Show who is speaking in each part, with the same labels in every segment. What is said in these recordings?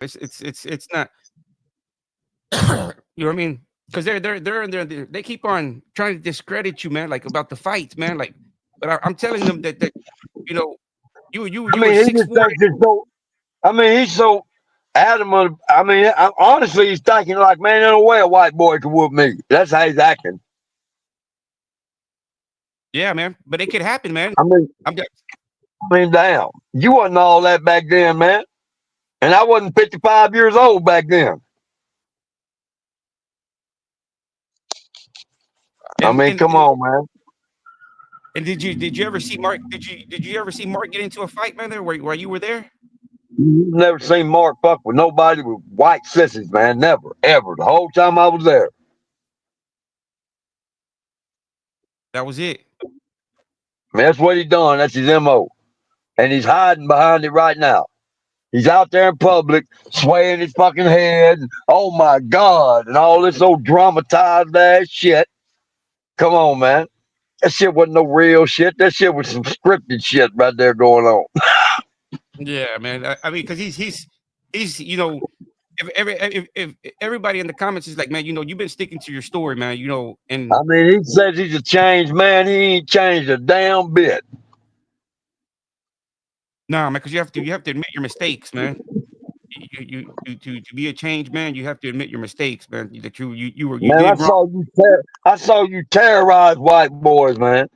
Speaker 1: It's not. You know what I mean? Because they keep on trying to discredit you, man. Like about the fights, man. Like, but I'm telling them that you know
Speaker 2: I
Speaker 1: you were
Speaker 2: mean, he
Speaker 1: six
Speaker 2: just
Speaker 1: four.
Speaker 2: thinks it's so. I mean, he's so adamant. I mean, honestly, he's thinking like, man, no way a white boy can whoop me. That's how he's acting.
Speaker 1: Yeah, man. But it could happen, man.
Speaker 2: I mean,
Speaker 1: I'm just,
Speaker 2: damn, you wasn't all that back then, man, and I wasn't 55 years old back then. I
Speaker 1: and
Speaker 2: mean,
Speaker 1: and
Speaker 2: come on, man.
Speaker 1: and did you ever see Mark? Did you ever see Mark get into a fight, man? There where you were there?
Speaker 2: You never seen Mark fuck with nobody with white sissies, man. Never, ever. The whole time I was there.
Speaker 1: That was it.
Speaker 2: Man, that's what he done. That's his MO. And he's hiding behind it right now. He's out there in public, swaying his fucking head. And, oh my God. And all this old dramatized ass shit. Come on, man. That shit wasn't no real shit. That shit was some scripted shit right there going on.
Speaker 1: Yeah, man. I mean, because he's if everybody in the comments is like, man, you've been sticking to your story, man. And
Speaker 2: I mean, he says he's a changed man. He ain't changed a damn bit.
Speaker 1: nah, man, because you have to admit your mistakes, man. To be a changed man, you have to admit your mistakes, man. That you
Speaker 2: Man,
Speaker 1: did wrong.
Speaker 2: I saw you terrorize white boys, man.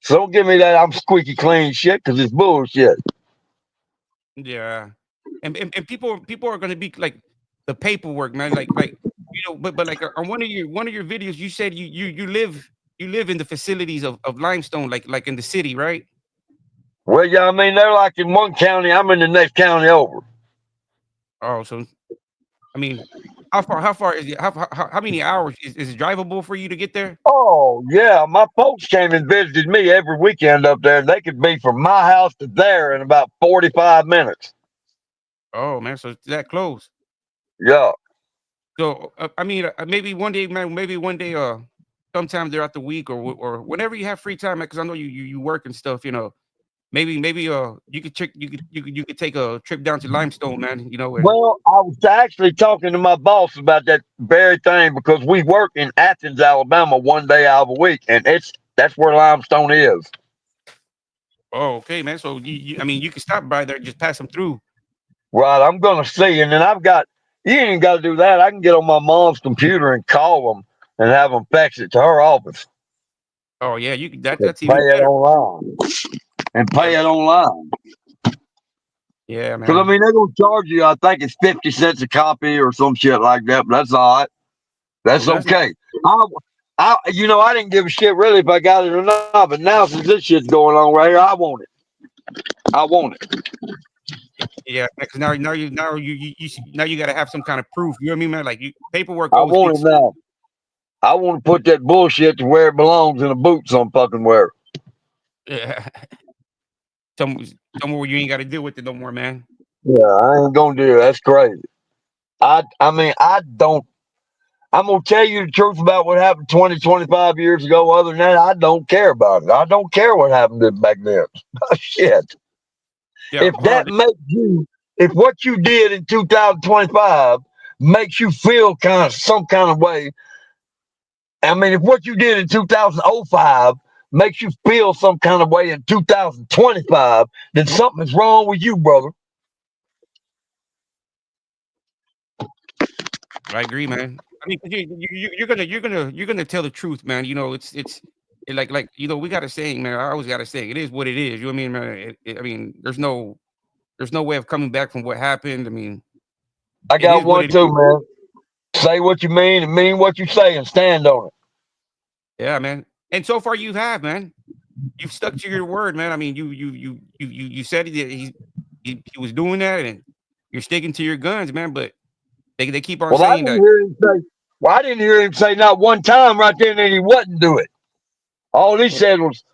Speaker 2: So don't give me that I'm squeaky clean shit because it's bullshit.
Speaker 1: Yeah, and people are gonna be like the paperwork, man. But like on one of your videos, you said you live in the facilities of limestone, like in the city, right?
Speaker 2: Well, yeah, I mean, they're like in one county, I'm in the next county over.
Speaker 1: Oh, so I mean, how far is it? How many hours is it drivable for you to get there?
Speaker 2: Oh, yeah, my folks came and visited me every weekend up there. They could be from my house to there in about 45 minutes.
Speaker 1: Oh man, so it's that close.
Speaker 2: Yeah.
Speaker 1: So I mean, maybe one day, man. Maybe one day, sometime throughout the week or whenever you have free time, because I know you work and stuff. Maybe you could take a trip down to Limestone, man. And
Speaker 2: Well, I was actually talking to my boss about that very thing because we work in Athens, Alabama, one day out of a week, and that's where limestone is.
Speaker 1: oh, okay, man. So I mean, you can stop by there, just pass them through.
Speaker 2: Right, I'm gonna see, and then you ain't got to do that. I can get on my mom's computer and call them and have them fax it to her office
Speaker 1: Oh yeah, you can,
Speaker 2: and
Speaker 1: that's even
Speaker 2: pay it
Speaker 1: better.
Speaker 2: online. And
Speaker 1: Yeah,
Speaker 2: pay it online.
Speaker 1: yeah,
Speaker 2: Because I
Speaker 1: man.
Speaker 2: mean, they're gonna charge you. I think it's 50 cents a copy or some shit like that. But that's all right.
Speaker 1: Oh,
Speaker 2: That's
Speaker 1: that's not,
Speaker 2: okay. I didn't give a shit really if I got it or not. But now since this shit's going on right here, I want it. I want it.
Speaker 1: yeah, because now you got to have some kind of proof. You know what I mean, man? Like paperwork
Speaker 2: I
Speaker 1: always
Speaker 2: want it
Speaker 1: gets
Speaker 2: now. I want to put that bullshit to where it belongs in a boot some fucking where.
Speaker 1: yeah, some somewhere where you ain't got to deal with it no more, man.
Speaker 2: Yeah, I ain't gonna do it. That's crazy. I mean, I don't. I'm gonna tell you the truth about what happened 20, 25 years ago. Other than that, I don't care about it. I don't care what happened back then. Shit.
Speaker 1: Yeah,
Speaker 2: If
Speaker 1: hold
Speaker 2: that
Speaker 1: on.
Speaker 2: makes you, if what you did in 2025 makes you feel some kind of way, I mean, if what you did in 2005 makes you feel some kind of way in 2025, then something's wrong with you, brother.
Speaker 1: I agree, man. I mean, 'cause you're gonna tell the truth, man. We got a saying, man. I always got a saying. It is what it is. You know what I mean, man? I mean, there's no way of coming back from what happened. I mean,
Speaker 2: I
Speaker 1: it
Speaker 2: got
Speaker 1: is what
Speaker 2: one
Speaker 1: it
Speaker 2: too,
Speaker 1: is.
Speaker 2: man. Say what you mean and mean what you say and stand on it.
Speaker 1: Yeah, man. And so far, you have, man. You've stuck to your word, man. I mean, you said that he was doing that, and you're sticking to your guns, man. But they keep on
Speaker 2: Well, I
Speaker 1: saying
Speaker 2: didn't
Speaker 1: that.
Speaker 2: hear him say. Well, I didn't hear him say not one time right then that he wouldn't do it. All he said was,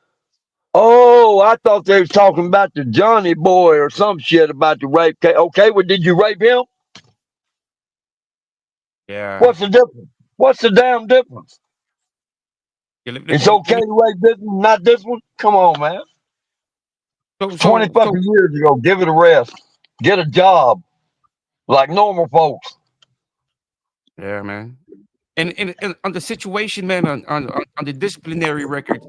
Speaker 2: "Oh, I thought they was talking about the Johnny boy or some shit about the rape case." Okay, well, did you rape him?
Speaker 1: Yeah.
Speaker 2: What's the difference? What's the damn difference?
Speaker 1: Yeah, let,
Speaker 2: It's
Speaker 1: let, let- let
Speaker 2: okay
Speaker 1: me.
Speaker 2: to rape this one, not this one. Come on, man.
Speaker 1: So
Speaker 2: 20
Speaker 1: so so
Speaker 2: fucking years ago. Give it a rest. get a job like normal folks.
Speaker 1: Yeah, man. And on the situation, man, on the disciplinary record,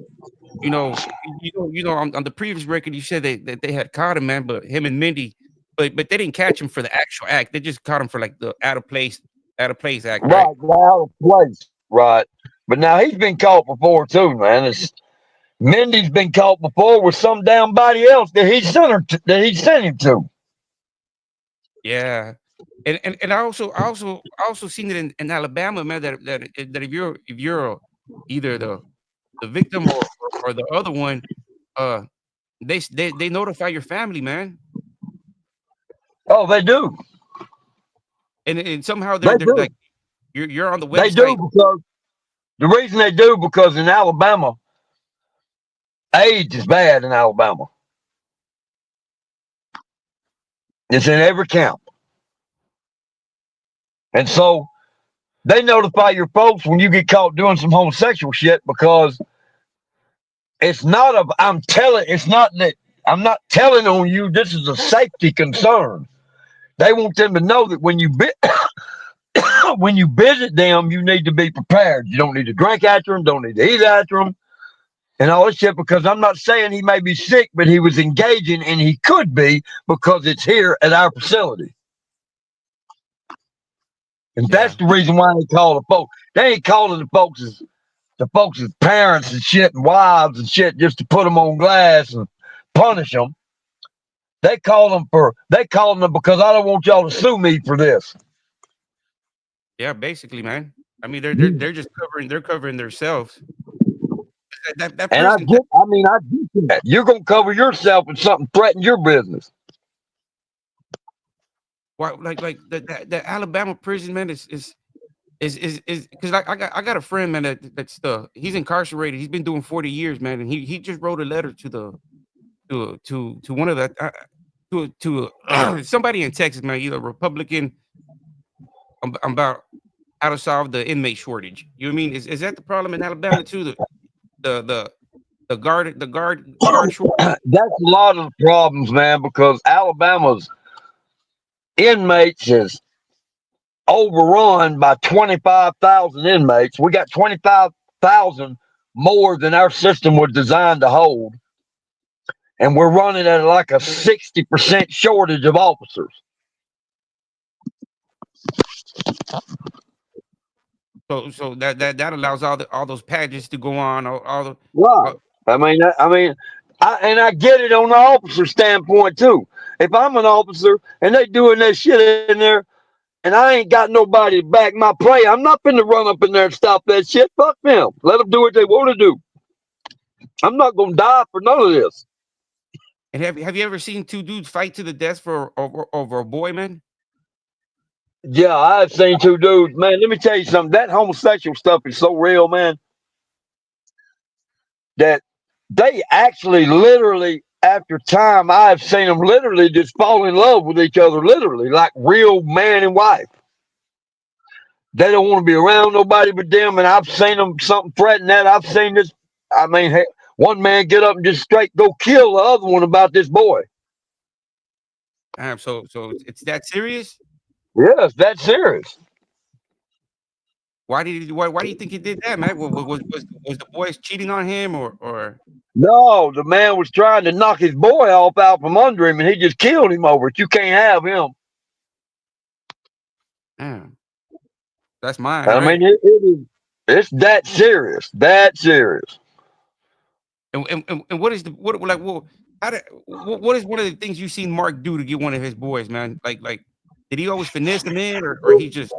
Speaker 1: on the previous record, you said that they had caught him, man, but him and Mindy, but they didn't catch him for the actual act. They just caught him for like the out of place act, right?
Speaker 2: Right, out of place. Right. But now he's been caught before too, man. Mindy's been caught before with some damn body else that that he sent him to.
Speaker 1: Yeah. And I also seen it in Alabama, man, that if you're either the victim or the other one, uh, they notify your family, man,
Speaker 2: Oh, they do.
Speaker 1: and somehow
Speaker 2: They
Speaker 1: they're
Speaker 2: do.
Speaker 1: like you're on the
Speaker 2: They do
Speaker 1: website.
Speaker 2: because the reason they do because in Alabama, AIDS is bad in Alabama. It's in every camp. And so they notify your folks when you get caught doing some homosexual shit because it's not a it's not that I'm not telling on you, this is a safety concern. They want them to know that when you when you visit them, you need to be prepared. You don't need to drink after them, don't need to eat after them, and all this shit. Because I'm not saying he may be sick, but he was engaging, and he could be because it's here at our facility, and that's
Speaker 1: Yeah,
Speaker 2: the reason why they call the folks. They ain't calling the folks' parents and shit and wives and shit just to put them on glass and punish them. They calling them because I don't want y'all to sue me for this.
Speaker 1: yeah, basically, man. I mean, they're just covering themselves. That
Speaker 2: And
Speaker 1: person,
Speaker 2: I get that. You're gonna cover yourself when something threatens your business.
Speaker 1: why, like the Alabama prison, man, is because I got a friend, man, that's he's incarcerated. He's been doing 40 years, man, and he just wrote a letter to one of the to somebody in Texas, man, either Republican, about how to solve the inmate shortage. You know what I mean? Is that the problem in Alabama too? The the the guard shortage.
Speaker 2: That's a lot of the problems, man, because Alabama's inmates is overrun by 25,000 inmates. We got 25,000 more than our system was designed to hold, and we're running at like a 60% shortage of officers.
Speaker 1: So that allows all those pageants to go on. All the
Speaker 2: Right.
Speaker 1: uh,
Speaker 2: I get it on the officer standpoint too. If I'm an officer and they doing that shit in there, and I ain't got nobody to back my play, I'm not finna run up in there and stop that shit. Fuck them. Let them do what they want to do. I'm not gonna die for none of this.
Speaker 1: and have you ever seen two dudes fight to the death for over a boy, man?
Speaker 2: Yeah, I've seen two dudes, man. Let me tell you something. That homosexual stuff is so real, man, that they actually literally, after time, I've seen them literally just fall in love with each other, literally, like real man and wife. They don't want to be around nobody but them, and I've seen them something threaten that. I've seen this. I mean, hey, one man get up and just straight go kill the other one about this boy.
Speaker 1: So it's that serious?
Speaker 2: Yes, that's serious.
Speaker 1: Why do you think he did that, man? Was the boys cheating on him or
Speaker 2: No, the man was trying to knock his boy off out from under him, and he just killed him over it. You can't have him.
Speaker 1: damn, that's mine,
Speaker 2: I
Speaker 1: right?
Speaker 2: mean, it's that serious. That serious.
Speaker 1: And what is the what like well how did, what is one of the things you seen Mark do to get one of his boys, man? Like did he always finesse them in or he just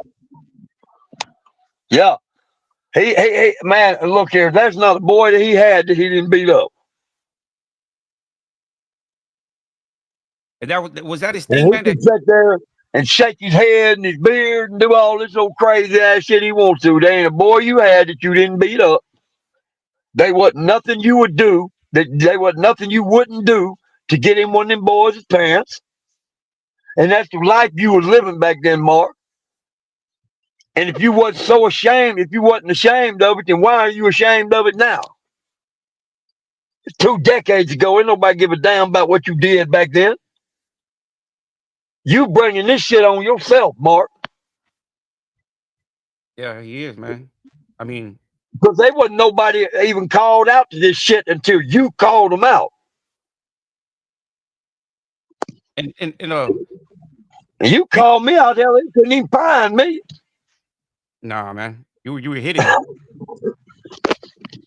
Speaker 2: Yeah. Man, look here. There's not a boy that he had that he didn't beat up.
Speaker 1: and that was that his
Speaker 2: And
Speaker 1: thing, man?
Speaker 2: he
Speaker 1: That
Speaker 2: can sit there and shake his head and his beard and do all this old crazy ass shit he wants to. There ain't a boy you had that you didn't beat up. They wasn't nothing you would do. They wasn't nothing you wouldn't do to get him one of them boys' pants. And that's the life you was living back then, Mark. And if you wasn't so ashamed, if you wasn't ashamed of it, then why are you ashamed of it now? 2 decades ago, ain't nobody give a damn about what you did back then. You bringing this shit on yourself, Mark,
Speaker 1: Yeah, he is, man. I mean,
Speaker 2: because they wasn't nobody even called out to this shit until you called them out.
Speaker 1: and
Speaker 2: And you
Speaker 1: you
Speaker 2: called me out there, they couldn't even find me.
Speaker 1: nah, man. You were hidden.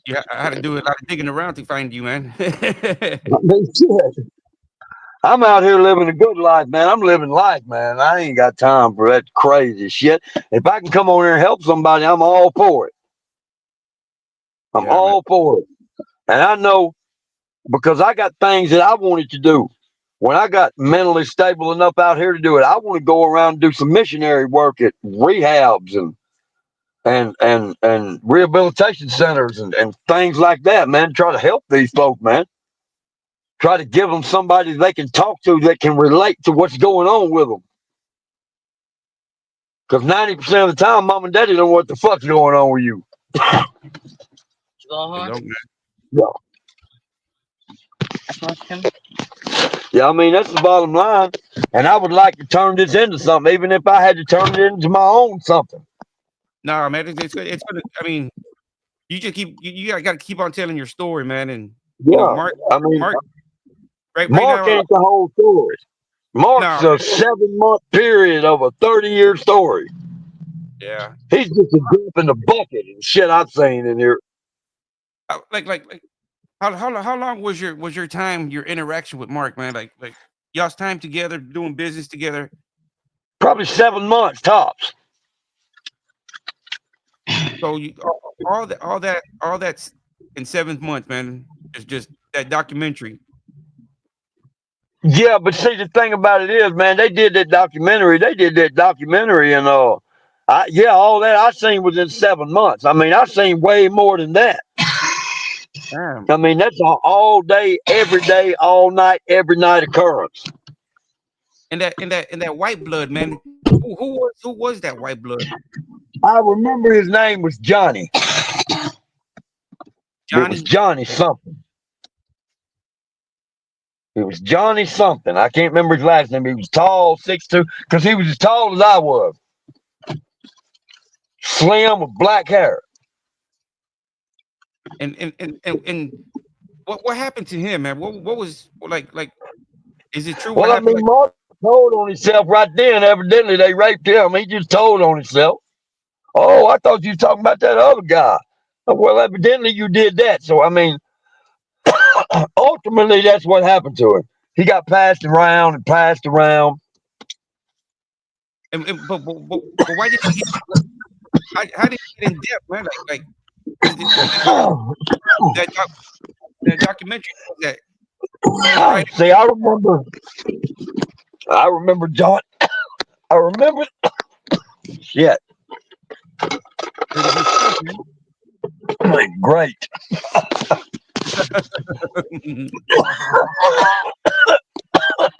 Speaker 1: I had to do a lot of digging around to find you, man.
Speaker 2: I mean, shit. I'm out here living a good life, man. I'm living life, man. I ain't got time for that crazy shit. If I can come on here and help somebody, I'm all for it. I'm
Speaker 1: Yeah, man.
Speaker 2: all for it. And I know because I got things that I wanted to do. When I got mentally stable enough out here to do it, I want to go around and do some missionary work at rehabs and rehabilitation centers and things like that, man. Try to help these folks, man. Try to give them somebody they can talk to that can relate to what's going on with them. Because 90% of the time, mom and daddy don't know what the fuck's going on with you.
Speaker 1: They
Speaker 3: Uh-huh.
Speaker 1: don't, man.
Speaker 2: Yeah.
Speaker 3: That's what him.
Speaker 2: Yeah, I mean, that's the bottom line. And I would like to turn this into something, even if I had to turn it into my own something.
Speaker 1: Nah, man. It's gonna. I mean, you just you got to keep on telling your story, man. And
Speaker 2: Yeah.
Speaker 1: Mark,
Speaker 2: I mean,
Speaker 1: Mark, right
Speaker 2: Mark
Speaker 1: now,
Speaker 2: ain't the whole story. Mark's
Speaker 1: nah,
Speaker 2: a 7-month period of a 30-year story.
Speaker 1: yeah.
Speaker 2: He's just a drop in the bucket and shit I've seen in here.
Speaker 1: Like how long was your time, your interaction with Mark, man? Like y'all's time together, doing business together.
Speaker 2: Probably 7 months tops.
Speaker 1: So you all that's in 7 months, man. It's just that documentary.
Speaker 2: Yeah, but see, the thing about it is, man, they did that documentary. And yeah, all that I seen was in 7 months. I mean, I seen way more than that.
Speaker 1: Damn.
Speaker 2: I mean, that's an all day, every day, all night, every night occurrence.
Speaker 1: And that white blood, man. Who was that white blood?
Speaker 2: I remember his name was Johnny. It was
Speaker 1: Johnny.
Speaker 2: Johnny something. It was Johnny something. I can't remember his last name. He was tall, 6'2", because he was as tall as I was. Slim with black hair.
Speaker 1: And what happened to him, man? What was like? Is it true? What
Speaker 2: Well, I
Speaker 1: happened?
Speaker 2: mean,
Speaker 1: Like,
Speaker 2: Mark told on himself right then. Evidently, they raped him. He just told on himself. Oh, I thought you were talking about that other guy. Well, evidently you did that. So, I mean, ultimately, that's what happened to him. He got passed around and passed around.
Speaker 1: but why did he get? How did he get in depth, man? Like because that doc, that documentary was that he was right.
Speaker 2: See, I remember John. I remember, shit,
Speaker 1: Pretty good stuff, man.
Speaker 2: great.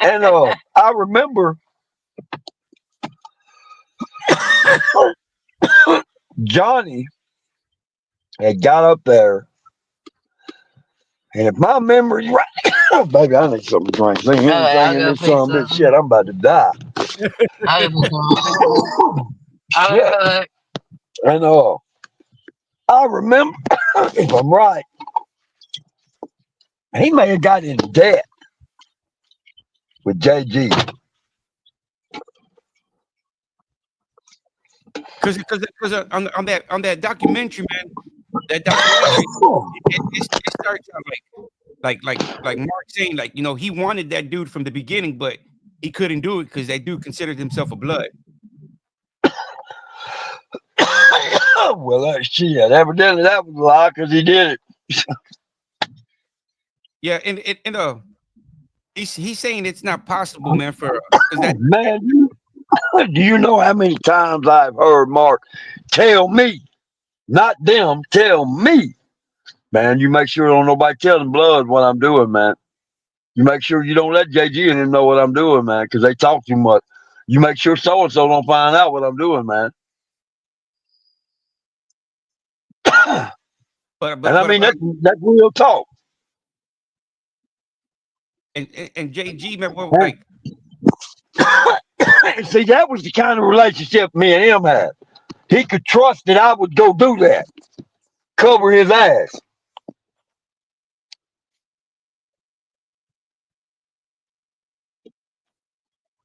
Speaker 2: And I remember Johnny had got up there, and if my memory's right, oh, baby, I need something to drink. See him
Speaker 3: Alright, I'll
Speaker 2: singing
Speaker 3: go
Speaker 2: this
Speaker 3: put
Speaker 2: song, this
Speaker 3: some.
Speaker 2: shit, I'm about to die.
Speaker 3: I'll go put some.
Speaker 2: Shit.
Speaker 3: Alright.
Speaker 2: And I remember, if I'm right, he may have got in debt with JG.
Speaker 1: Because on that documentary, man, that documentary it starts out like Mark saying like he wanted that dude from the beginning, but he couldn't do it because that dude considered himself a blood.
Speaker 2: Well, shit, evidently that was a lie because he did it.
Speaker 1: Yeah, and he's saying it's not possible, man, for because that
Speaker 2: Man, do you know how many times I've heard Mark tell me, not them, tell me, man, you make sure don't nobody tell them blood what I'm doing, man. You make sure you don't let JG and them know what I'm doing, man, because they talk too much. You make sure so and so don't find out what I'm doing, man.
Speaker 1: but
Speaker 2: And
Speaker 1: but
Speaker 2: I
Speaker 1: but
Speaker 2: mean
Speaker 1: but
Speaker 2: that's real talk.
Speaker 1: and JG, man, well,
Speaker 2: And,
Speaker 1: like
Speaker 2: see, that was the kind of relationship me and him had. He could trust that I would go do that, cover his ass.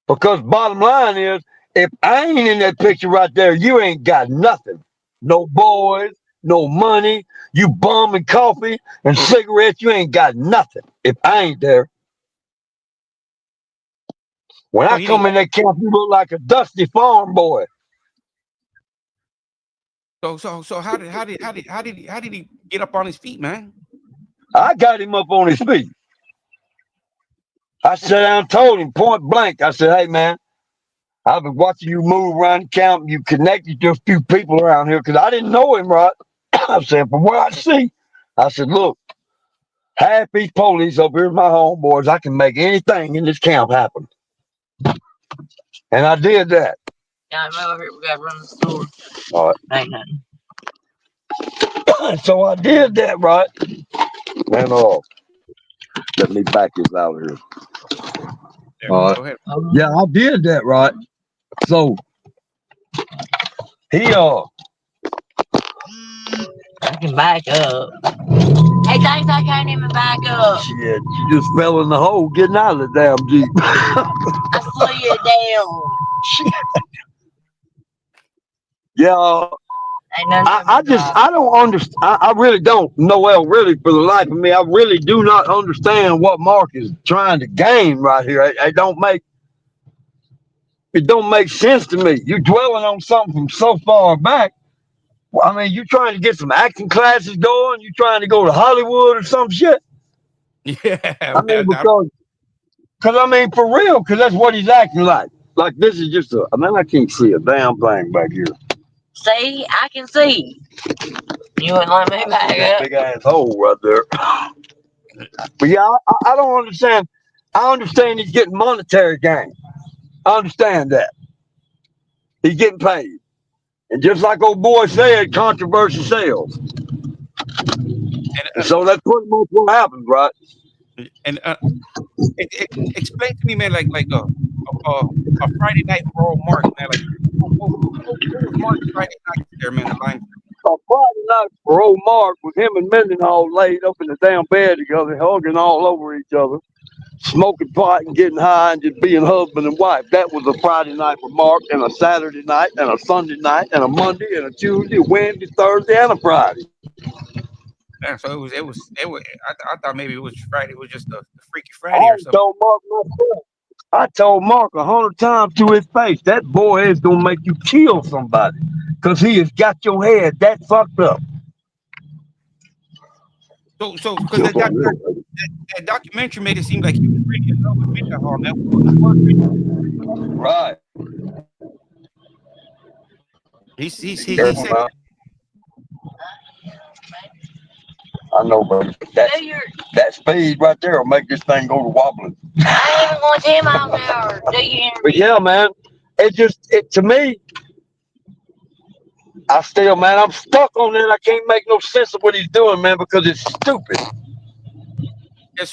Speaker 2: Because bottom line is, if I ain't in that picture right there, you ain't got nothing. No boys, no money. You bum and coffee and cigarettes. You ain't got nothing. If I ain't there, when
Speaker 1: So
Speaker 2: I
Speaker 1: he didn't.
Speaker 2: come in that camp, you look like a dusty farm boy.
Speaker 1: So how did he get up on his feet, man?
Speaker 2: I got him up on his feet. I sat down and told him point blank. I said, "Hey man, I've been watching you move around the camp. You connected to a few people around here because I didn't know him, right?" I said, "From what I see," I said, "Look, half these police up here, my homeboys. I can make anything in this camp happen." And I did that.
Speaker 3: Yeah, I'm over here. We gotta run the store.
Speaker 2: All
Speaker 3: Ain't nothing.
Speaker 2: right. So I did that, right? And let me back this out here.
Speaker 1: There,
Speaker 2: All right.
Speaker 1: go ahead.
Speaker 2: Yeah, I did that, right? So he
Speaker 3: I can back up. Hey, thanks. I can't even back up.
Speaker 2: shit, you just fell in the hole getting out of the damn Jeep.
Speaker 3: I slid down.
Speaker 2: Yeah,
Speaker 3: Ain't nothing to
Speaker 2: I
Speaker 3: me,
Speaker 2: just
Speaker 3: Bob.
Speaker 2: I don't understand. I really don't. Noel, really, for the life of me, I really do not understand what Mark is trying to gain right here. It don't make sense to me. You dwelling on something from so far back. Well, I mean, you trying to get some acting classes going? You trying to go to Hollywood or some shit?
Speaker 1: Yeah,
Speaker 2: I mean,
Speaker 1: man.
Speaker 2: because I mean, for real, because that's what he's acting like. Like this is just a. I mean, I can't see a damn thing back here.
Speaker 3: See, I can see. You wouldn't let me back up.
Speaker 2: Big ass hole right there. But yeah, I don't understand. I understand he's getting monetary gain. I understand that. He's getting paid. And just like old boy said, controversy sells. And so that's pretty much what happens, right?
Speaker 1: And explain to me, man, like a Friday night for old Mark, man. Like what was Mark's Friday night there, man? The line.
Speaker 2: A Friday night for old Mark with him and Mendenhall laid up in the damn bed together, hugging all over each other, smoking pot and getting high and just being husband and wife. That was a Friday night for Mark, and a Saturday night, and a Sunday night, and a Monday, and a Tuesday, Wednesday, Thursday, and a Friday.
Speaker 1: Yeah, so it was. I thought maybe it was Friday. It was just the Freaky
Speaker 2: I
Speaker 1: Friday or something.
Speaker 2: told Mark myself. I told Mark 100 times to his face, that boy is gonna make you kill somebody, cause he has got your head that fucked up.
Speaker 1: So because that documentary made it seem like he was really in love with Mendenhall, man. He was really.
Speaker 2: Right.
Speaker 1: He
Speaker 2: Careful
Speaker 1: said
Speaker 2: now. I know, but
Speaker 3: Do your.
Speaker 2: that speed right there will make this thing go to wobbling.
Speaker 3: I ain't even going 10 miles an hour. Do your
Speaker 2: But
Speaker 3: interview.
Speaker 2: yeah, man, it to me, man, I'm stuck on that. I can't make no sense of what he's doing, man, because it's stupid.
Speaker 1: yeah.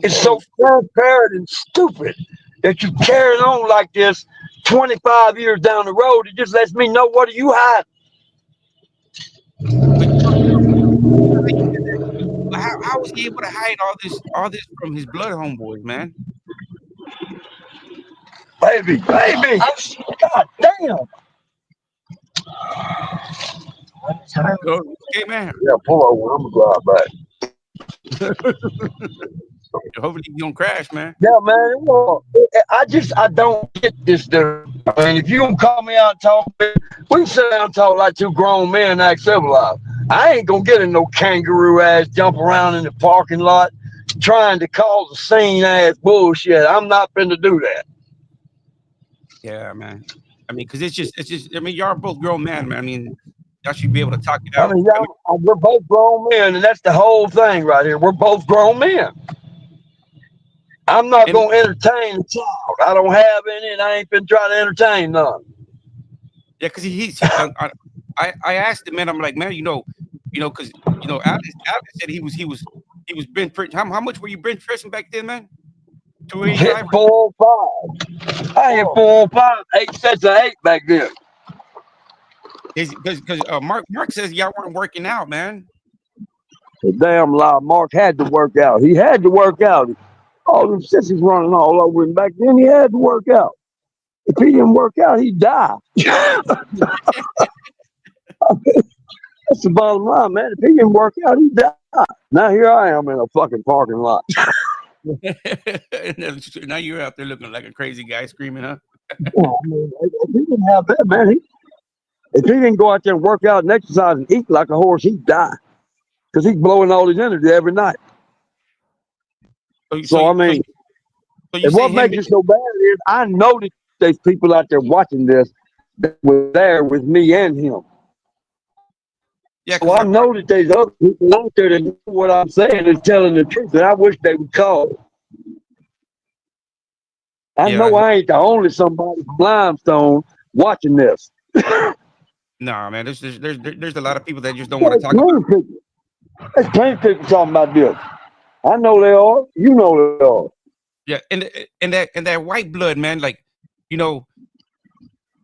Speaker 2: It's so transparent and stupid that you carrying on like this 25 years down the road. It just lets me know what are you hiding.
Speaker 1: But how was he able to hide all this from his blood homeboys, man?
Speaker 2: Baby. Oh, shit. God damn.
Speaker 1: Okay, man.
Speaker 2: Yeah, pull over. I'm gonna drive back.
Speaker 1: Hopefully you don't crash, man.
Speaker 2: Yeah, man. Well, I don't get this dude. I mean, if you gonna call me out and talk, we can sit down and talk like two grown men and act civilized. I ain't gonna get in no kangaroo ass jump around in the parking lot trying to cause a scene ass bullshit. I'm not finna do that.
Speaker 1: Yeah, man. I mean, because it's just. I mean, y'all both grown men, man. I mean, y'all should be able to talk it
Speaker 2: I
Speaker 1: out.
Speaker 2: mean,
Speaker 1: I mean,
Speaker 2: we're both grown men, and that's the whole thing right here. We're both grown men. I'm not
Speaker 1: and
Speaker 2: gonna entertain a child. I don't have any, and I ain't been trying to entertain none.
Speaker 1: yeah, because I asked him, man. I'm like, man, because Allan said he was bench pressing. How much were you bench pressing back then, man?
Speaker 2: Hit
Speaker 1: 285.
Speaker 2: 405. I hit 405, 8 sets of 8 back then.
Speaker 1: Is because Mark says y'all weren't working out, man.
Speaker 2: The damn lie. Mark had to work out. He had to work out. All them sissies running all over him back then. He had to work out. If he didn't work out, he'd die. That's the bottom line, man. If he didn't work out, he'd die. Now here I am in a fucking parking lot.
Speaker 1: Now you're out there looking like a crazy guy screaming, huh?
Speaker 2: Oh, man, if he didn't have that, man, if he didn't go out there and work out and exercise and eat like a horse, he'd die. Because he's blowing all his energy every night. So, I mean,
Speaker 1: so you
Speaker 2: and
Speaker 1: say
Speaker 2: what
Speaker 1: him?
Speaker 2: makes it so bad is I know that there's people out there watching this that were there with me and him.
Speaker 1: Yeah,
Speaker 2: So I know that there's other people out there that know what I'm saying is telling the truth, and I wish they would call. I know I ain't the only somebody from Limestone watching this.
Speaker 1: Nah, man. There's a lot of people that just don't want to talk about it.
Speaker 2: There's plenty of people talking about this. I know they are. You know they are.
Speaker 1: Yeah, and that white blood, man. Like, you know,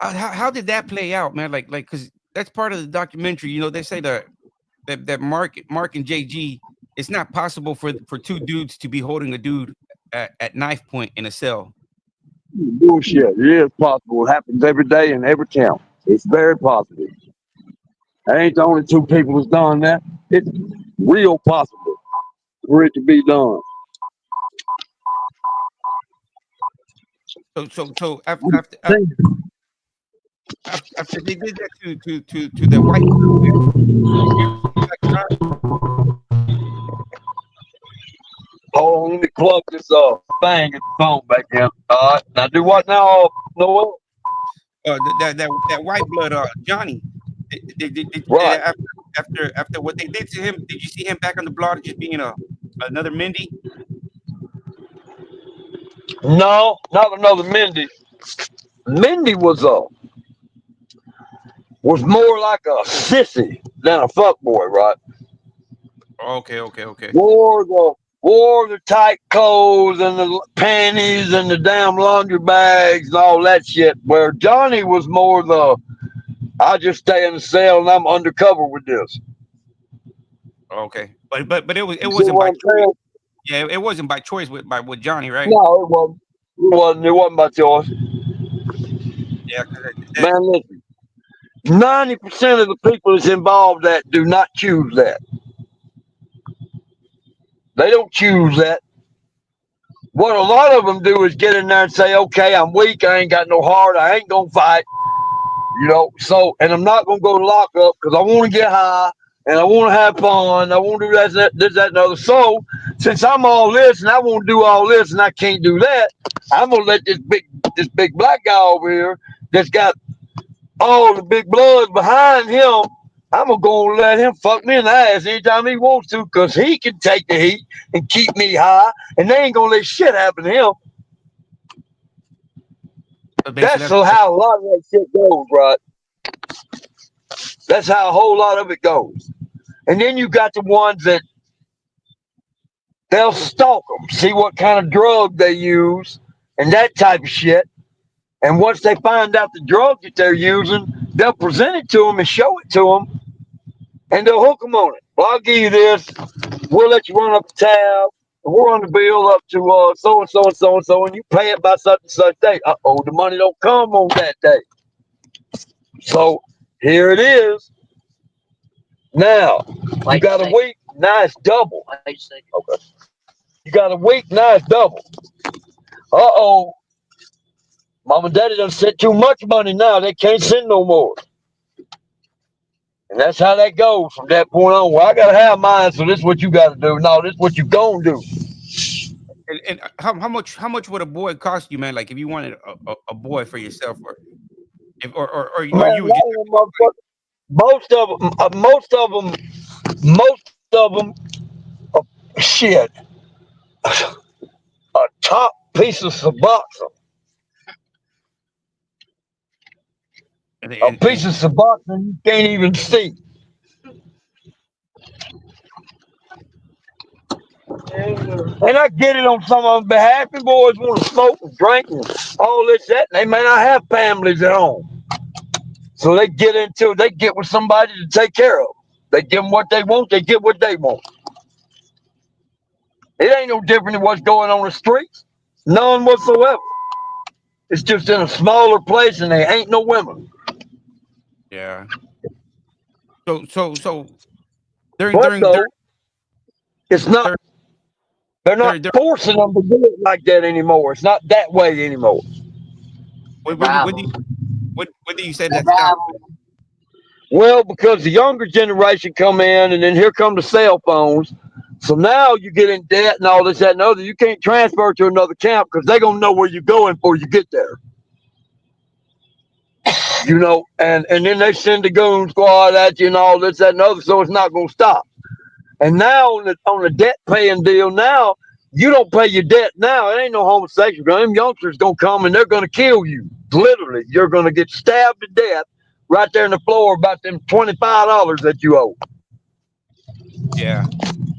Speaker 1: how did that play out, man? Like, because that's part of the documentary. You know, they say that Mark and JG, it's not possible for two dudes to be holding a dude at knife point in a cell.
Speaker 2: Bullshit. It is possible. It happens every day in every town. It's very possible. I ain't the only two people who's done that. It's real possible for it to be done.
Speaker 1: So after they did that to the white,
Speaker 2: Hold on, let me plug this thing at the phone back in. All right, now do what now, Noah?
Speaker 1: that white blood, Johnny.
Speaker 2: Right.
Speaker 1: After what they did to him, did you see him back on the block just being another Mindy?
Speaker 2: No, not another Mindy. Mindy was more like a sissy than a fuckboy, right?
Speaker 1: Okay.
Speaker 2: Wore the tight clothes and the panties and the damn laundry bags and all that shit. Where Johnny was more I just stay in the cell and I'm undercover with this.
Speaker 1: Okay, but it
Speaker 2: You see
Speaker 1: wasn't
Speaker 2: what
Speaker 1: by
Speaker 2: I'm
Speaker 1: choice.
Speaker 2: saying?
Speaker 1: Yeah, it wasn't by choice with Johnny, right?
Speaker 2: No, it wasn't. It wasn't. It wasn't by choice.
Speaker 1: Yeah, 'cause
Speaker 2: Man, listen. 90% of the people that's involved that do not choose that. They don't choose that. What a lot of them do is get in there and say, okay, I'm weak. I ain't got no heart. I ain't going to fight. So, and I'm not going to go to lockup because I want to get high and I want to have fun. I want to do that, and other. So, since I'm all this and I want to do all this and I can't do that, I'm going to let this big black guy over here that's got all the big blood behind him. I'm going to go and let him fuck me in the ass anytime he wants to because he can take the heat and keep me high and they ain't going to let shit happen to him. That's how a lot of that shit goes, right? That's how a whole lot of it goes. And then you got the ones that they'll stalk them, see what kind of drug they use and that type of shit. And once they find out the drug that they're using, they'll present it to them and show it to them and they'll hook them on it. Well, I'll give you this. We'll let you run up the tab. We'll run the bill up to so and so and so and so, and you pay it by such and such day. The money don't come on that day. So here it is. Now you got a week. Now it's double. Okay. You got a week. Now it's double. Mom and Daddy done sent too much money now. They can't send no more. And that's how that goes from that point on. Well, I gotta have mine, so this is what you gotta do. No, this is what you gonna do.
Speaker 1: And how much would a boy cost you, man? Like if you wanted a boy for yourself, or if or
Speaker 2: Man,
Speaker 1: you would just
Speaker 2: most of them, shit, a top piece of Suboxone. A piece of Suboxone you can't even see. And I get it on some of them behalf. The boys want to smoke and drink and all this, that. And they may not have families at home. So they get into it. They get with somebody to take care of them. They give them what they want. They get what they want. It ain't no different than what's going on the streets. None whatsoever. It's just in a smaller place and there ain't no women.
Speaker 1: Yeah. So
Speaker 2: But though, it's not. They're not forcing them to do it like that anymore. It's not that way anymore.
Speaker 1: when do you say
Speaker 3: The
Speaker 1: that stop?
Speaker 3: problem.
Speaker 2: Well, because the younger generation come in, and then here come the cell phones. So now you get in debt and all this, that, and other. You can't transfer to another camp because they're gonna know where you're going before you get there. You know, and then they send the goon squad at you and all this, that, and other. So it's not gonna stop. And now on the debt paying deal, now you don't pay your debt now. It ain't no homosexual. Them youngsters gonna come and they're gonna kill you. Literally, you're gonna get stabbed to death right there in the floor about them $25 that you owe.
Speaker 1: Yeah.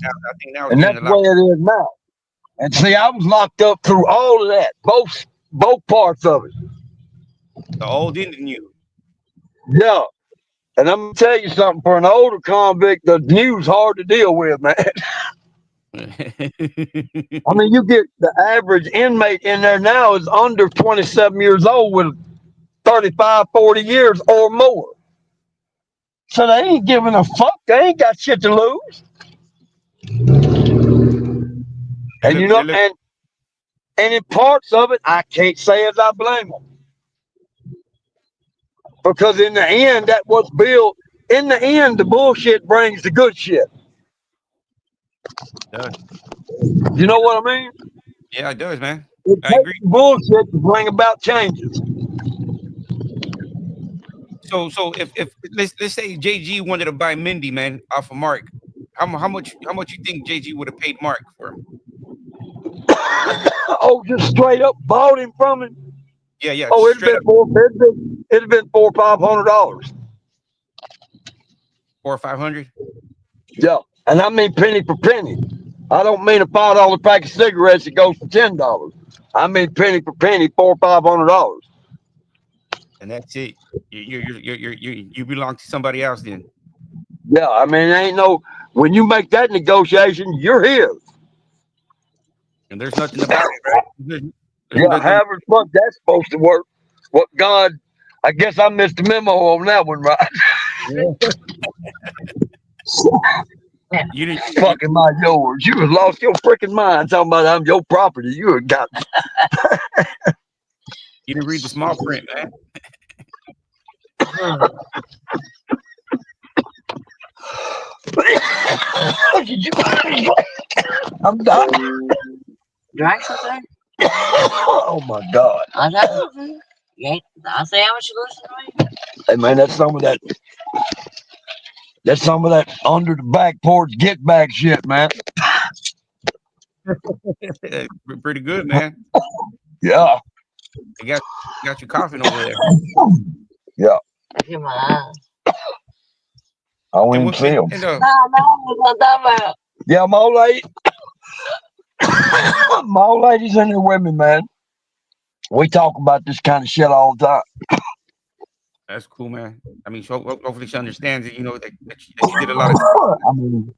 Speaker 1: I think now it's
Speaker 2: And
Speaker 1: getting
Speaker 2: that's
Speaker 1: a
Speaker 2: the
Speaker 1: lot.
Speaker 2: way it is now. And see, I was locked up through all of that, both parts of it.
Speaker 1: The old and the new.
Speaker 2: Yeah. And I'm gonna tell you something. For an older convict, the new's hard to deal with, man. I mean, you get the average inmate in there now is under 27 years old with 35, 40 years or more. So they ain't giving a fuck. They ain't got shit to lose. And you know,
Speaker 1: they look,
Speaker 2: and in parts of it, I can't say as I blame them. Because in the end, that was built. In the end, the bullshit brings the good shit.
Speaker 1: does.
Speaker 2: You know what I mean?
Speaker 1: Yeah, it does, man.
Speaker 2: It
Speaker 1: I
Speaker 2: takes
Speaker 1: agree.
Speaker 2: bullshit to bring about changes.
Speaker 1: So if let's say JG wanted to buy Mindy, man, off of Mark, how much you think JG would have paid Mark for him?
Speaker 2: Oh, just straight up bought him from him.
Speaker 1: Yeah,
Speaker 2: Oh,
Speaker 1: straight up
Speaker 2: it'd been $400 or $500.
Speaker 1: 400 or 500.
Speaker 2: Yeah, and I mean penny for penny. I don't mean a $5 pack of cigarettes that goes for $10. I mean penny for penny, $400 or $500.
Speaker 1: And that's it. You belong to somebody else then,
Speaker 2: Yeah, I mean ain't no when you make that negotiation, you're his.
Speaker 1: and there's nothing about it, right? There's
Speaker 2: Yeah,
Speaker 1: nothing.
Speaker 2: however the fuck that's supposed to work. What God, I guess I missed the memo on that one, right?
Speaker 1: You didn't.
Speaker 2: Fucking my yours. You have lost your freaking mind talking about I'm your property. You have got
Speaker 1: You didn't read the small print, man.
Speaker 2: I'm dying.
Speaker 3: Drink something?
Speaker 2: Oh my God.
Speaker 3: I know. You ain't, I say how much you listen to me.
Speaker 2: Hey man, that's some of that. That's some of that under the back porch get back shit, man.
Speaker 1: Pretty good, man.
Speaker 2: Yeah,
Speaker 1: You got you coughing over there.
Speaker 2: yeah.
Speaker 3: I feel my eyes.
Speaker 2: I won't
Speaker 1: And
Speaker 2: even see them.
Speaker 3: No, what I'm talking about.
Speaker 2: Yeah, my old lady. My old lady's in there with me, man. We talk about this kind of shit all the time.
Speaker 1: That's cool, man. I mean, so hopefully she understands it. You know that you did a lot of.
Speaker 2: I mean,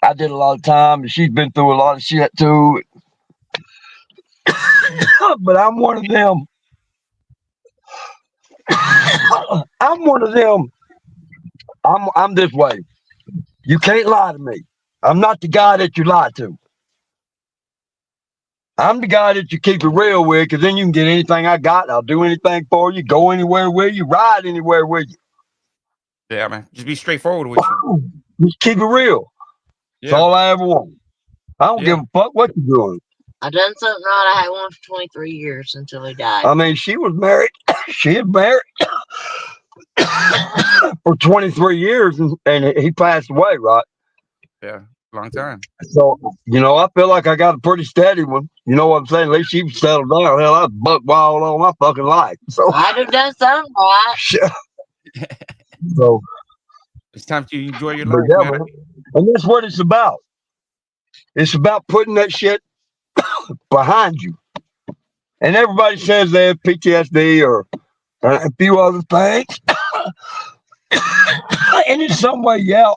Speaker 2: I did a lot of time, and she's been through a lot of shit too. But I'm one of them. I'm one of them. I'm this way. You can't lie to me. I'm not the guy that you lie to. I'm the guy that you keep it real with, because then you can get anything I got. I'll do anything for you, go anywhere with you, ride anywhere with you.
Speaker 1: Yeah, man. Just be straightforward with you.
Speaker 2: Just keep it real. That's
Speaker 1: Yeah,
Speaker 2: all I ever want. I don't give
Speaker 1: yeah.
Speaker 2: a fuck what you're doing.
Speaker 3: I done something right. I had one for 23 years until he died.
Speaker 2: I mean, she was married. She had married for 23 years, and he passed away, right?
Speaker 1: Yeah, long time.
Speaker 2: So, I feel like I got a pretty steady one. You know what I'm saying? At least she settled down. Hell, I was buck wild all my fucking life. So,
Speaker 3: I'd have done something right.
Speaker 2: so
Speaker 1: It's time to enjoy your
Speaker 2: but
Speaker 1: life,
Speaker 2: yeah,
Speaker 1: man.
Speaker 2: man. And that's what it's about. It's about putting that shit behind you. And everybody says they have PTSD or a few other things. And in some way, yeah.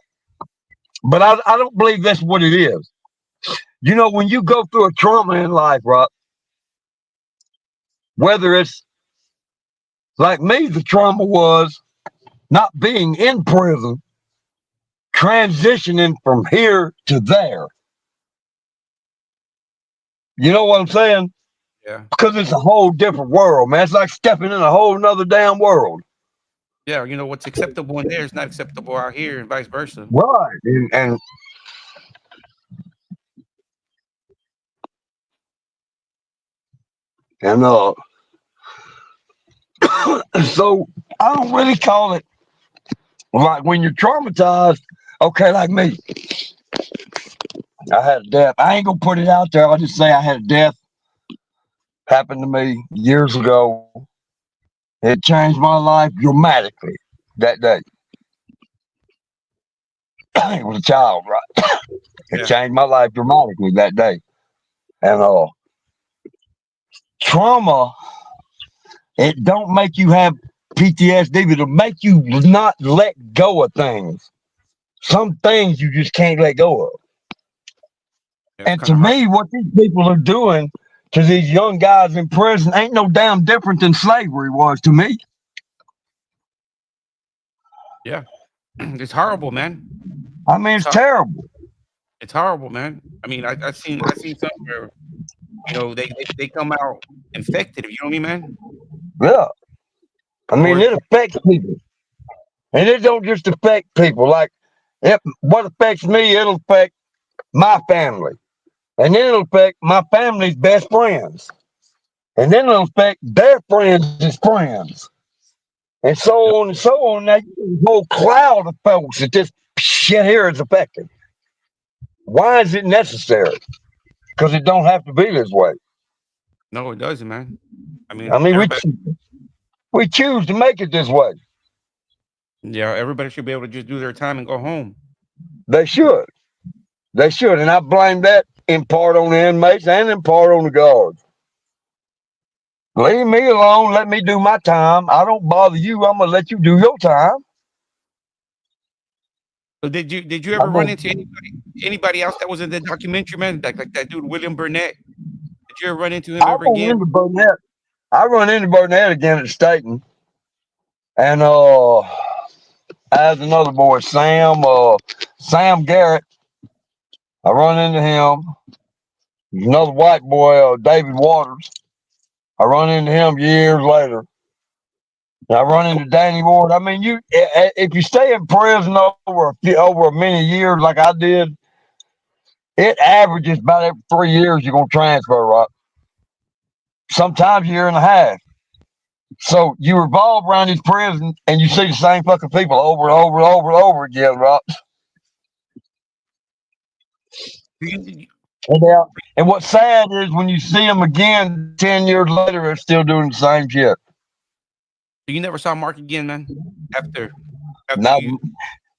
Speaker 2: But I don't believe that's what it is. You know, when you go through a trauma in life, right? Whether it's like me, the trauma was not being in prison, transitioning from here to there. You know what I'm saying?
Speaker 1: Yeah.
Speaker 2: Because it's a whole different world, man. It's like stepping in a whole nother damn world.
Speaker 1: Yeah. You know what's acceptable in there is not acceptable out here, and vice versa.
Speaker 2: Right. And so I don't really call it like when you're traumatized. Okay, like me, I had a death. I ain't gonna put it out there. I'll just say I had a death happen to me years ago. It changed my life dramatically that day. It was a child, right? It
Speaker 1: Yeah.
Speaker 2: changed my life dramatically that day. And trauma, it don't make you have PTSD, but it'll make you not let go of things. Some things you just can't let go of.
Speaker 1: Yeah, it's
Speaker 2: And
Speaker 1: kind
Speaker 2: to
Speaker 1: of hard.
Speaker 2: me, what these people are doing to these young guys in prison ain't no damn different than slavery was to me.
Speaker 1: Yeah. It's horrible, man.
Speaker 2: I mean,
Speaker 1: It's
Speaker 2: it's
Speaker 1: hor-
Speaker 2: terrible.
Speaker 1: it's horrible, man. I mean, I seen something where they come out infected. You know what I mean, man?
Speaker 2: Yeah. I mean,
Speaker 1: Or
Speaker 2: it affects people. And it don't just affect people. Like, what affects me, it'll affect my family. And then it'll affect my family's best friends. And then it'll affect their friends' friends. And so on and so on. Now, you get a whole cloud of folks that this shit here is affecting. Why is it necessary? Because it don't have to be this way.
Speaker 1: no, it doesn't, man. I
Speaker 2: I
Speaker 1: mean,
Speaker 2: mean,
Speaker 1: everybody.
Speaker 2: we choose to make it this way.
Speaker 1: Yeah, everybody should be able to just do their time and go home.
Speaker 2: They should. They should. And I blame that in part on the inmates and in part on the guards. Leave me alone. Let me do my time. I don't bother you. I'm gonna let you do your time.
Speaker 1: So did you ever
Speaker 2: I'm
Speaker 1: run
Speaker 2: gonna,
Speaker 1: into anybody else that was in the documentary, man? Like that dude William Burnett. Did you ever run into him
Speaker 2: I
Speaker 1: ever
Speaker 2: run
Speaker 1: again?
Speaker 2: into Burnett. I run into Burnett again at Staten, and as another boy, Sam Garrett. I run into him. There's another white boy, David Waters. I run into him years later. And I run into Danny Ward. I mean, if you stay in prison over many years like I did, it averages about every 3 years you're gonna transfer, right? Sometimes a year and a half. So you revolve around these prisons and you see the same fucking people over and over and over and over again, right?
Speaker 1: You,
Speaker 2: And, and what's sad is when you see them again 10 years later, they're still doing the same shit.
Speaker 1: you never saw Mark again, man. After after
Speaker 2: Now,
Speaker 1: you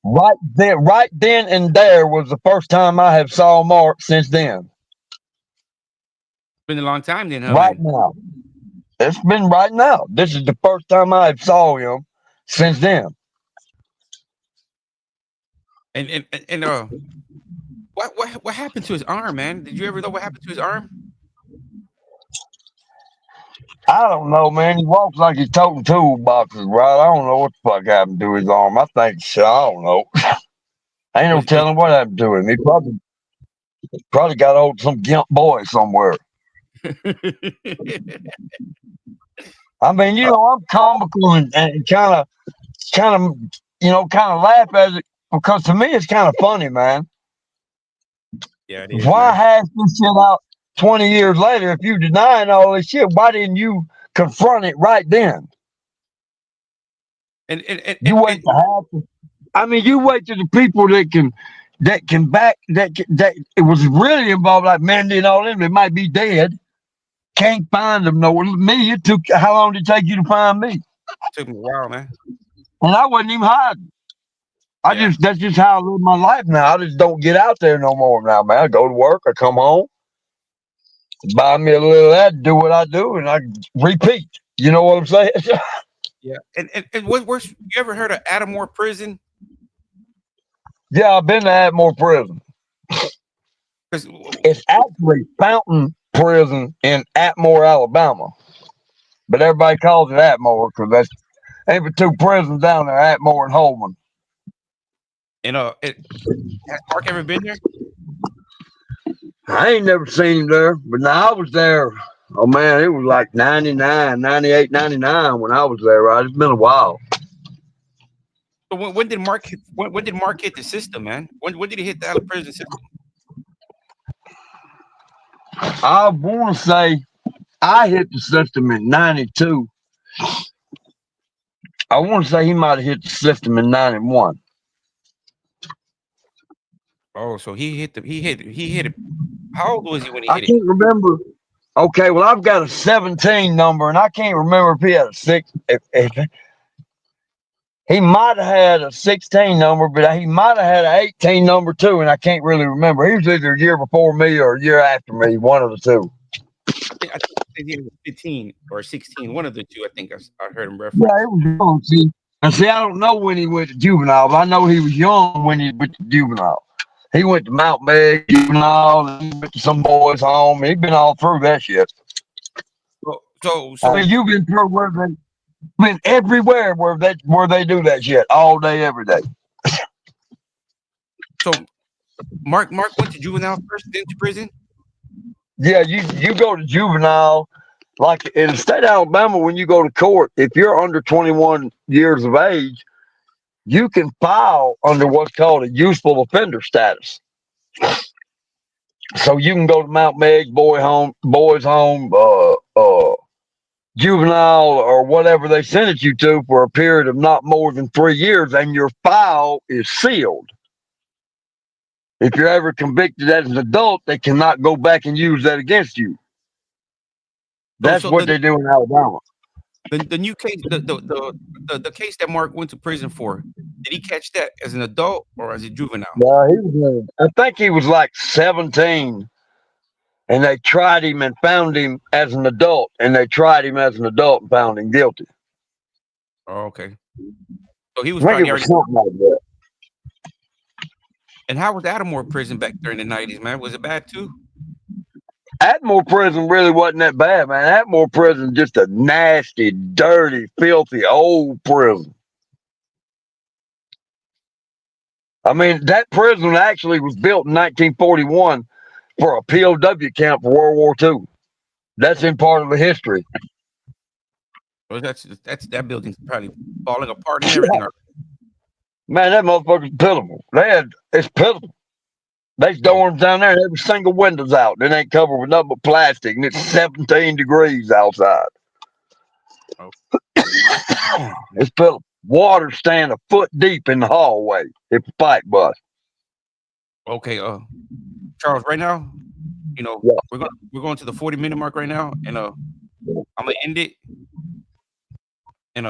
Speaker 2: right then and there was the first time I have saw Mark since then.
Speaker 1: been a long time then, huh,
Speaker 2: Right
Speaker 1: man?
Speaker 2: now, it's been right now. This is the first time I have saw him since then.
Speaker 1: And what happened to his arm, man? Did you ever know what happened to his arm?
Speaker 2: I don't know, man. He walks like he's toting toolboxes, right? I don't know what the fuck happened to his arm. I think shit. I don't know. Ain't no
Speaker 1: Was
Speaker 2: telling what happened to him. He probably got hold of some gimp boy somewhere. I mean, I'm comical and kind of, kind of laugh at it because to me it's kind of funny, man.
Speaker 1: Yeah, it is,
Speaker 2: Why
Speaker 1: man.
Speaker 2: hash this shit out 20 years later if you denying all this shit? Why didn't you confront it right then?
Speaker 1: And and and,
Speaker 2: You
Speaker 1: and,
Speaker 2: wait
Speaker 1: and
Speaker 2: to happen. I mean, you wait to the people that can back that it was really involved, like Mandy and all them. They might be dead. Can't find them nowhere. Me, it took how long did it take you to find me?
Speaker 1: took me a while, man.
Speaker 2: And I wasn't even hiding. That's just how I live my life now. I just don't get out there no more now, man. I go to work, I come home, buy me a little of that, do what I do, and I repeat. You know what I'm saying?
Speaker 1: Yeah. And what worse? You ever heard of Adamore Prison?
Speaker 2: Yeah, I've been to Atmore Prison.
Speaker 1: Because
Speaker 2: It's actually Fountain Prison in Atmore, Alabama. But everybody calls it Atmore because that's ain't but two prisons down there, Atmore and Holman.
Speaker 1: has Mark ever been there?
Speaker 2: I ain't never seen him there, but now I was there. Oh man, it was like 99, 98, 99 when I was there, right? It's been a while.
Speaker 1: So when did Mark when did Mark hit the system, man? When did he hit the out of prison system?
Speaker 2: I want to say I hit the system in 92. I want to say he might have hit the system in 91.
Speaker 1: Oh, so he hit it. How old was he when he
Speaker 2: I
Speaker 1: hit it?
Speaker 2: can't remember. Okay, well, I've got a 17 number, and I can't remember if he had a six. If he might have had a 16 number, but he might have had an 18 number too, and I can't really remember. He was either a year before me or a year after me, one of the two.
Speaker 1: I think he was 15 or 16, one of the two. I think I heard him
Speaker 2: Yeah,
Speaker 1: reference.
Speaker 2: it was young. See, I don't know when he went to juvenile, but I know he was young when he went to juvenile. He went to Mount Meg juvenile, and he went to some boys' home. He'd been all through that shit. I
Speaker 1: So
Speaker 2: mean, you've been through where they been everywhere where they do that shit all day, every day.
Speaker 1: so Mark went to juvenile first, then to prison.
Speaker 2: Yeah, you go to juvenile, like in the state of Alabama, when you go to court, if you're under 21 years of age, you can file under what's called a useful offender status. So you can go to Mount Meg, boys' home, juvenile, or whatever they sentence you to for a period of not more than 3 years, and your file is sealed. If you're ever convicted as an adult, they cannot go back and use that against you. That's
Speaker 1: So
Speaker 2: what they do in Alabama.
Speaker 1: the new case, the case that Mark went to prison for, did he catch that as an adult or as a juvenile?
Speaker 2: I think he was like 17, and they tried him and found him as an adult, and they tried him as an adult and found him guilty.
Speaker 1: Oh, okay. So he was
Speaker 2: I think it
Speaker 1: probably
Speaker 2: was
Speaker 1: already.
Speaker 2: something like that.
Speaker 1: And how was Adamore prison back during the 90s, man? Was it bad too?
Speaker 2: Atmore Prison really wasn't that bad, man. Atmore Prison just a nasty, dirty, filthy old prison. I mean, that prison actually was built in 1941 for a POW camp for World War II. That's in part of the history.
Speaker 1: Well, that building's probably falling apart and everything.
Speaker 2: Man, that motherfucker's pitiful. It's pitiful. There's
Speaker 1: Oh,
Speaker 2: dorms down there, and every single window's out. It ain't covered with nothing but plastic, and it's 17 degrees outside.
Speaker 1: oh.
Speaker 2: It's pitiful. Water stand a foot deep in the hallway if a pipe bust.
Speaker 1: Okay, Charles, right now,
Speaker 2: Yeah.
Speaker 1: we're going to the 40-minute mark right now, and I'm gonna end it, and